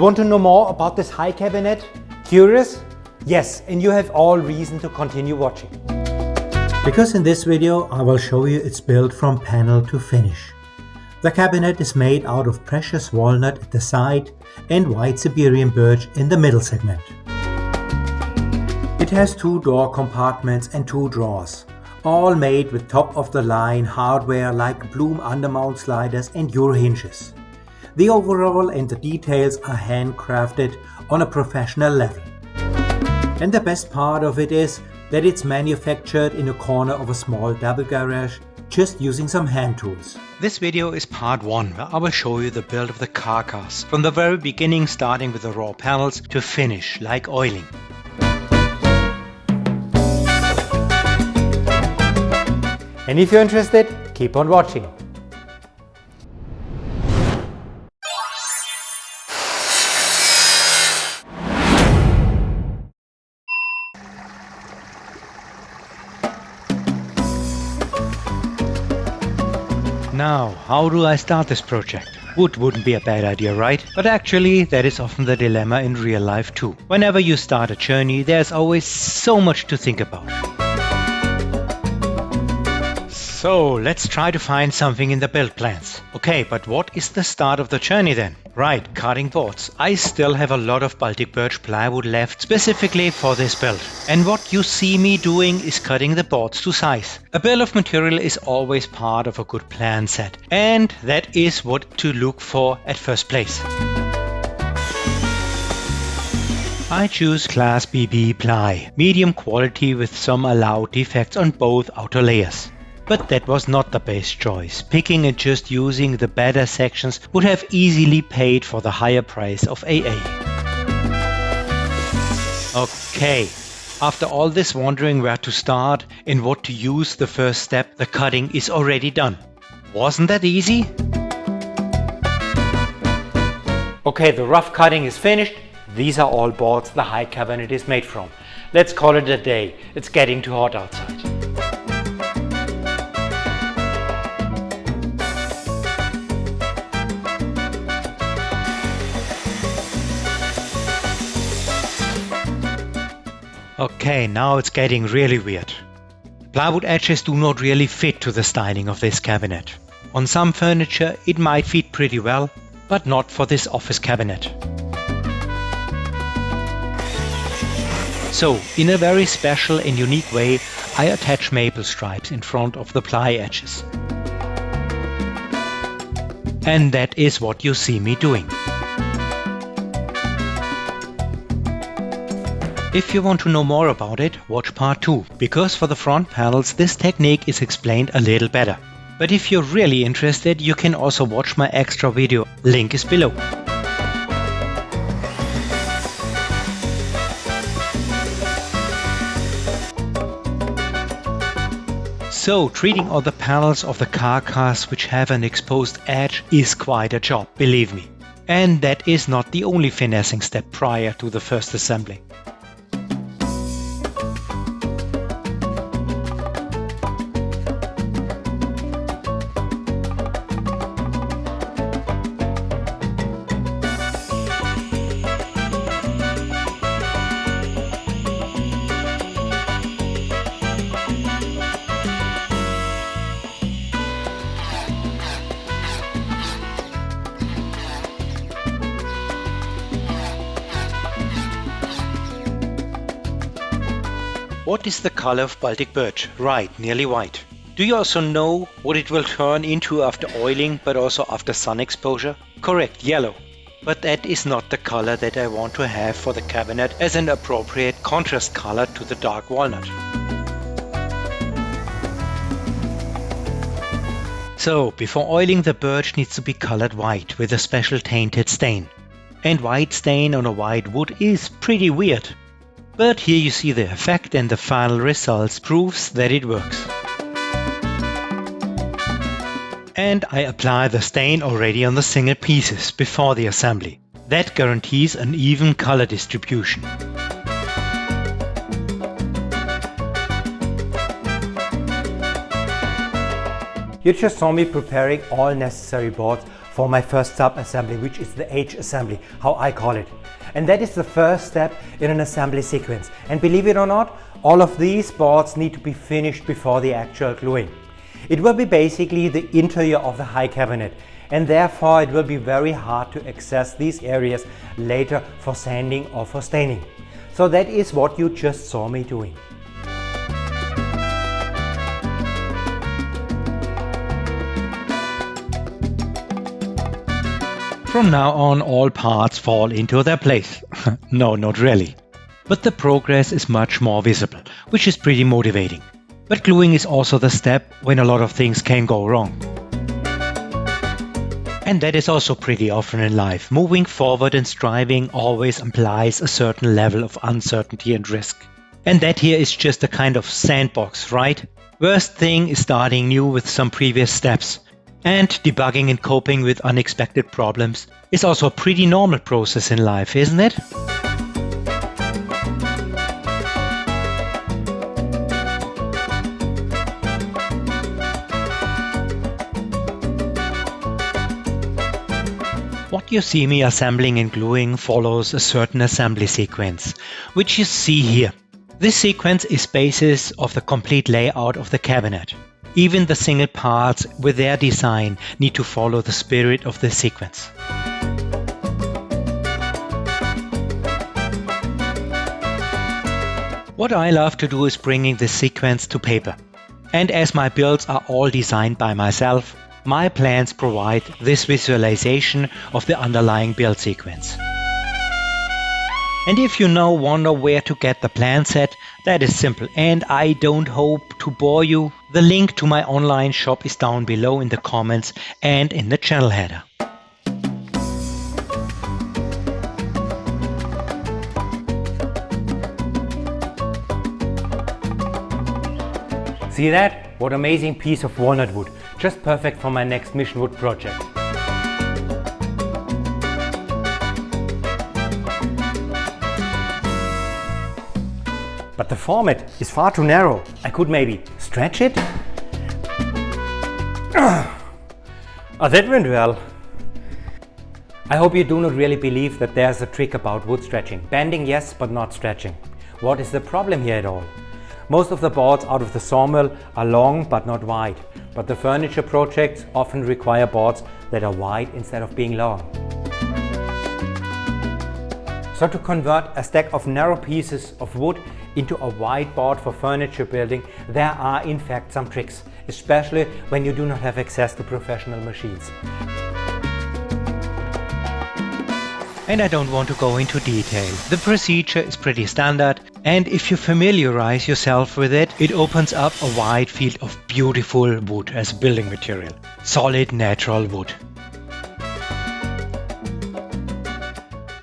want to know more about this high cabinet? Curious? Yes, and you have all reason to continue watching. Because in this video I will show you it's built from panel to finish. The cabinet is made out of precious walnut at the side and white Siberian birch in the middle segment. It has 2 door compartments and 2 drawers, all made with top-of-the-line hardware like Bloom undermount sliders and Euro hinges. The overall and the details are handcrafted on a professional level. And the best part of it is that it's manufactured in a corner of a small double garage, just using some hand tools. This video is part 1, where I will show you the build of the carcass, from the very beginning, starting with the raw panels to finish, like oiling. And if you're interested, keep on watching. Now, how do I start this project? Wood wouldn't be a bad idea, right? But actually, that is often the dilemma in real life too. Whenever you start a journey, there's always so much to think about. So, let's try to find something in the build plans. Okay, but what is the start of the journey then? Right, cutting boards. I still have a lot of Baltic birch plywood left specifically for this build. And what you see me doing is cutting the boards to size. A bill of material is always part of a good plan set. And that is what to look for at first place. I choose class BB ply, medium quality with some allowed defects on both outer layers. But that was not the best choice. Picking and just using the better sections would have easily paid for the higher price of AA. Okay, after all this wondering where to start and what to use, the first step, the cutting, is already done. Wasn't that easy? Okay, the rough cutting is finished. These are all boards the high cabinet is made from. Let's call it a day. It's getting too hot outside. Okay, now it's getting really weird. Plywood edges do not really fit to the styling of this cabinet. On some furniture it might fit pretty well, but not for this office cabinet. So, in a very special and unique way, I attach maple stripes in front of the ply edges. And that is what you see me doing. If you want to know more about it, watch part 2, because for the front panels this technique is explained a little better. But if you're really interested, you can also watch my extra video, link is below. So, treating all the panels of the carcass which have an exposed edge is quite a job, believe me. And that is not the only finessing step prior to the first assembly. What is the color of Baltic birch? Right, nearly white. Do you also know what it will turn into after oiling, but also after sun exposure? Correct, yellow. But that is not the color that I want to have for the cabinet as an appropriate contrast color to the dark walnut. So, before oiling, the birch needs to be colored white with a special tainted stain. And white stain on a white wood is pretty weird. But here you see the effect, and the final results proves that it works. And I apply the stain already on the single pieces before the assembly. That guarantees an even color distribution. You just saw me preparing all necessary boards for my first sub-assembly, which is the H assembly, how I call it. And that is the first step in an assembly sequence. And believe it or not, all of these boards need to be finished before the actual gluing. It will be basically the interior of the high cabinet, and therefore it will be very hard to access these areas later for sanding or for staining. So that is what you just saw me doing. From now on, all parts fall into their place. No, not really. But the progress is much more visible, which is pretty motivating. But gluing is also the step when a lot of things can go wrong. And that is also pretty often in life. Moving forward and striving always implies a certain level of uncertainty and risk. And that here is just a kind of sandbox, right? Worst thing is starting new with some previous steps. And debugging and coping with unexpected problems is also a pretty normal process in life, isn't it? What you see me assembling and gluing follows a certain assembly sequence, which you see here. This sequence is basis of the complete layout of the cabinet. Even the single parts with their design need to follow the spirit of this sequence. What I love to do is bringing this sequence to paper. And as my builds are all designed by myself, my plans provide this visualization of the underlying build sequence. And if you now wonder where to get the plan set, that is simple, and I don't hope to bore you. The link to my online shop is down below in the comments and in the channel header. See that? What amazing piece of walnut wood. Just perfect for my next mission wood project. But the format is far too narrow. I could maybe stretch it? Oh, that went well. I hope you do not really believe that there's a trick about wood stretching. Bending, yes, but not stretching. What is the problem here at all? Most of the boards out of the sawmill are long but not wide. But the furniture projects often require boards that are wide instead of being long. So to convert a stack of narrow pieces of wood into a wide board for furniture building, there are in fact some tricks, especially when you do not have access to professional machines. And I don't want to go into detail. The procedure is pretty standard, and if you familiarize yourself with it, it opens up a wide field of beautiful wood as building material. Solid natural wood.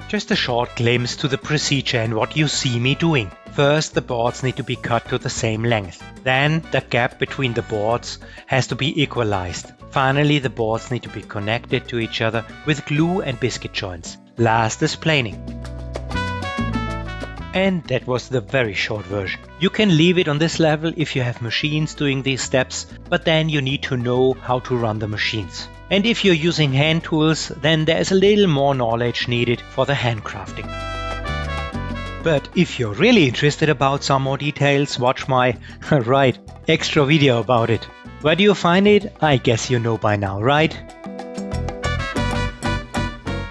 Just a short glimpse to the procedure and what you see me doing. First, the boards need to be cut to the same length. Then, the gap between the boards has to be equalized. Finally, the boards need to be connected to each other with glue and biscuit joints. Last is planing. And that was the very short version. You can leave it on this level if you have machines doing these steps, but then you need to know how to run the machines. And if you're using hand tools, then there's a little more knowledge needed for the handcrafting. But if you're really interested about some more details, watch my, extra video about it. Where do you find it? I guess you know by now, right?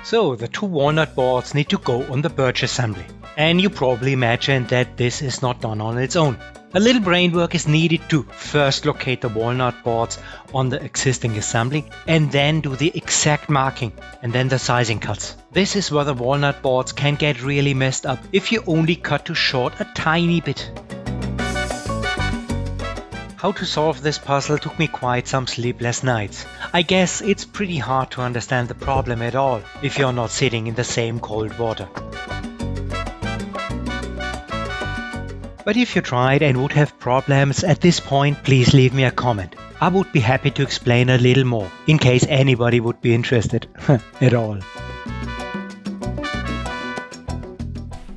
So the two walnut boards need to go on the birch assembly. And you probably imagine that this is not done on its own. A little brain work is needed to first locate the walnut boards on the existing assembly and then do the exact marking and then the sizing cuts. This is where the walnut boards can get really messed up if you only cut too short a tiny bit. How to solve this puzzle took me quite some sleepless nights. I guess it's pretty hard to understand the problem at all if you're not sitting in the same cold water. But if you tried and would have problems at this point, please leave me a comment. I would be happy to explain a little more, in case anybody would be interested at all.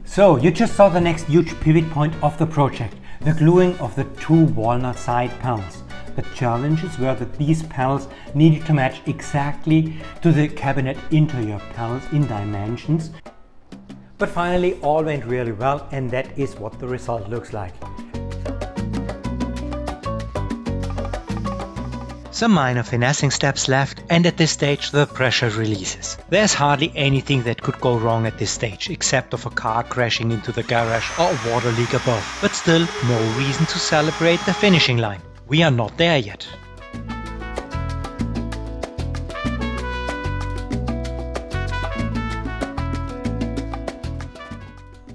So you just saw the next huge pivot point of the project, the gluing of the two walnut side panels. The challenges were that these panels needed to match exactly to the cabinet interior panels in dimensions. But finally all went really well, and that is what the result looks like. Some minor finessing steps left, and at this stage the pressure releases. There's hardly anything that could go wrong at this stage, except of a car crashing into the garage or a water leak above. But still, no reason to celebrate the finishing line. We are not there yet.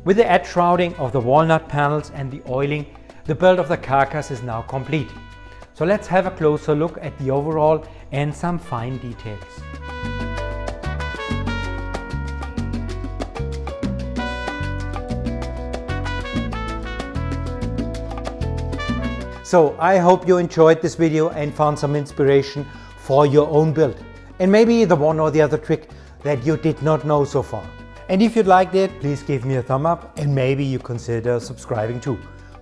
With the edge shrouding of the walnut panels and the oiling, the build of the carcass is now complete. So let's have a closer look at the overall and some fine details. So I hope you enjoyed this video and found some inspiration for your own build, and maybe the one or the other trick that you did not know so far. And if you liked it, please give me a thumb up, and maybe you consider subscribing too.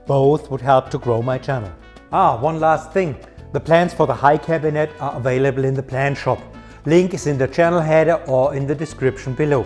Both would help to grow my channel. One last thing. The plans for the high cabinet are available in the plan shop. Link is in the channel header or in the description below.